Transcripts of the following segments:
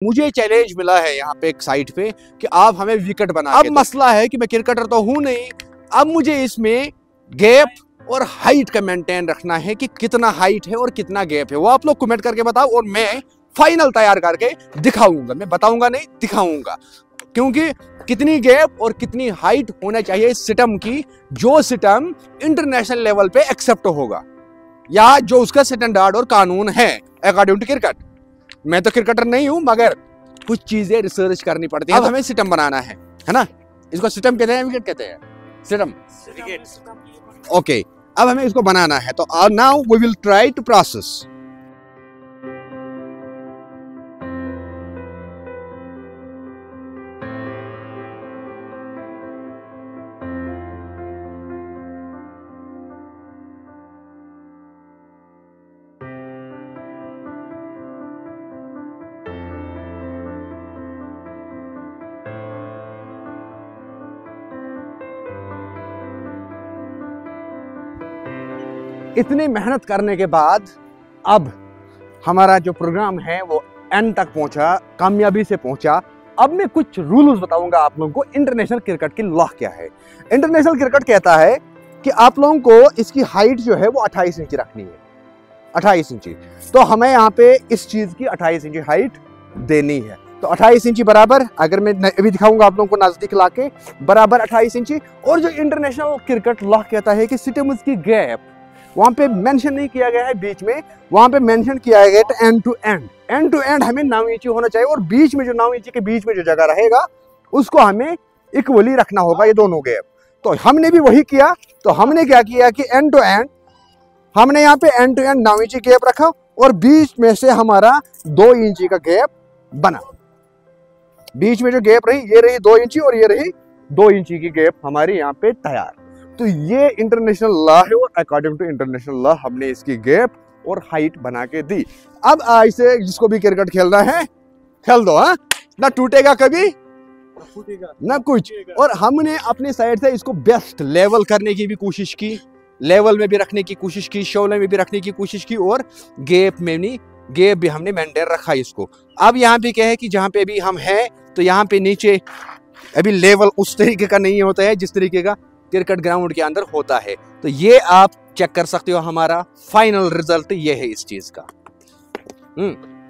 मुझे चैलेंज मिला है यहाँ पे एक साइट पे कि आप हमें विकेट बना। अब मसला है कि मैं क्रिकेटर तो हूं नहीं, अब मुझे इसमें गैप और हाइट का मेंटेन रखना है कि कितना हाइट है और कितना गैप है। वो आप लोग कमेंट करके बताओ और मैं फाइनल तैयार करके दिखाऊंगा। मैं बताऊंगा नहीं, दिखाऊंगा, क्योंकि कितनी गैप और कितनी हाइट होना चाहिए सिस्टम की, जो सिस्टम इंटरनेशनल लेवल पे एक्सेप्ट होगा या जो उसका स्टैंडर्ड और कानून है अकॉर्डिंग टू क्रिकेट। मैं तो क्रिकेटर नहीं हूं, मगर कुछ चीजें रिसर्च करनी पड़ती है। अब हमें सिस्टम बनाना है ना? इसको सिस्टम कहते हैं, विकेट कहते हैं, सिस्टम, ओके। अब हमें इसको बनाना है, तो now we will try to process. इतनी मेहनत करने के बाद अब हमारा जो प्रोग्राम है वो एंड तक पहुंचा, कामयाबी से पहुंचा। अब मैं कुछ रूल्स बताऊंगा आप लोगों को। इंटरनेशनल क्रिकेट की लॉ क्या है? इंटरनेशनल क्रिकेट कहता है कि आप लोगों को इसकी हाइट जो है वो 28 इंच रखनी है, 28 इंची। तो हमें यहाँ पे इस चीज की 28 इंची हाइट देनी है। तो 28 इंची बराबर, अगर मैं अभी दिखाऊंगा आप लोगों को नजदीक लाके, बराबर 28 इंची। और जो इंटरनेशनल क्रिकेट लॉ कहता है कि सिस्टम्स की गैप वहां पे मेंशन नहीं किया गया है बीच में, वहां पे मेंशन किया गया है end to end. End to end हमें 9 इंची होना चाहिए और बीच में जो 9 इंची के बीच में जो जगह रहेगा उसको हमें इक्वली रखना होगा, ये दोनों गैप। तो हमने भी वही किया। तो हमने क्या किया कि एंड टू एंड, हमने यहाँ पे एंड टू एंड 9 इंची गैप रखा और बीच में से हमारा 2 इंची का गैप बना। बीच में जो गैप रही, ये रही 2 इंची और ये रही 2 इंची की गैप हमारी यहाँ पे तैयार। तो ये इंटरनेशनल लॉ है और अकॉर्डिंग टू इंटरनेशनल लॉ हमने इसकी गैप और हाइट बना के दी। अब ऐसे जिसको भी क्रिकेट खेलना है खेल दो, हाँ, ना टूटेगा कभी ना कुछ। और हमने अपनी साइड से इसको बेस्ट लेवल करने की भी कोशिश की, लेवल में भी रखने की कोशिश की, शोले में भी रखने की कोशिश की, और गैप में नहीं, गैप भी हमने मेंटेन रखा इसको। अब यहाँ पे क्या है कि जहाँ पे भी हम हैं तो यहाँ पे नीचे अभी लेवल उस तरीके का नहीं होता है जिस तरीके का क्रिकेट ग्राउंड के अंदर होता है। तो ये आप चेक कर सकते हो, हमारा फाइनल रिजल्ट ये है इस चीज का।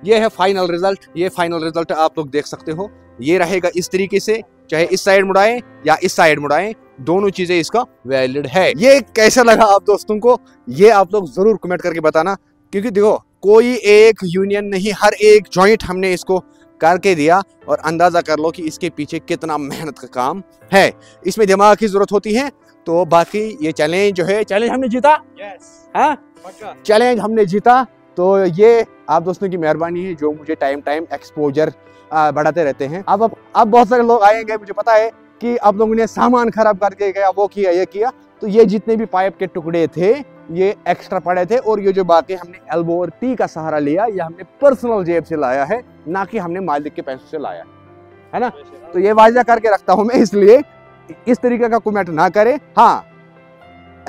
ये है फाइनल रिजल्ट। ये फाइनल रिजल्ट आप लोग देख सकते हो, ये रहेगा इस तरीके से, चाहे इस साइड मुड़ाएं या इस साइड मुड़ाएं, दोनों चीजें इसका वैलिड है। ये कैसा लगा आप दोस्तों को, ये आप लोग जरूर कमेंट करके बताना, क्योंकि देखो कोई एक यूनियन नहीं, हर एक जॉइंट हमने इसको करके दिया। और अंदाजा कर लो कि इसके पीछे कितना मेहनत का काम है, इसमें दिमाग की जरूरत होती है। तो बाकी ये चैलेंज जो है, चैलेंज हमने जीता, चैलेंज हमने जीता। तो ये आप दोस्तों की मेहरबानी है जो मुझे टाइम एक्सपोजर बढ़ाते रहते हैं। अब बहुत सारे लोग आएंगे, मुझे पता है कि आप लोगों ने सामान खराब करके गया, वो किया, ये किया। तो ये जितने भी पाइप के टुकड़े थे ये एक्स्ट्रा पड़े थे, और ये जो बाकी हमने एल्बो और टी का सहारा लिया, ये हमने पर्सनल जेब से लाया है, ना कि हमने मालिक के पैसों से लाया है ना। तो ये वाजिया करके रखता हूं मैं, इसलिए इस तरीके का कमेंट ना करें। हाँ,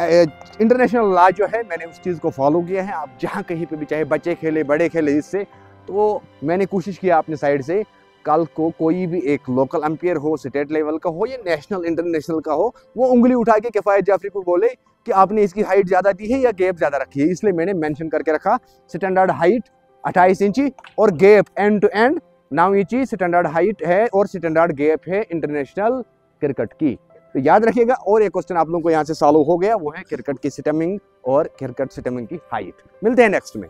इंटरनेशनल लॉ जो है मैंने उस चीज को फॉलो किया है। आप जहां कहीं पे भी, चाहे बच्चे खेले बड़े खेले, इससे तो मैंने कोशिश किया अपने साइड से, कल को कोई भी एक लोकल अंपायर हो, स्टेट लेवल का हो या नेशनल इंटरनेशनल का हो, वो उंगली उठा के किफायत जाफरी को बोले कि आपने इसकी हाइट ज्यादा दी है या गैप ज्यादा रखी है। इसलिए मैंने मेंशन करके रखा स्टैंडर्ड हाइट 28 इंची और गैप एंड टू एंड 9 इंची स्टैंडर्ड हाइट है और स्टैंडर्ड गैप है इंटरनेशनल क्रिकेट की। तो याद रखिएगा। और एक क्वेश्चन आप लोगों को यहाँ से सॉल्व हो गया, वो है क्रिकेट की स्टम्पिंग और क्रिकेट स्टम्पिंग की हाइट। मिलते हैं नेक्स्ट में।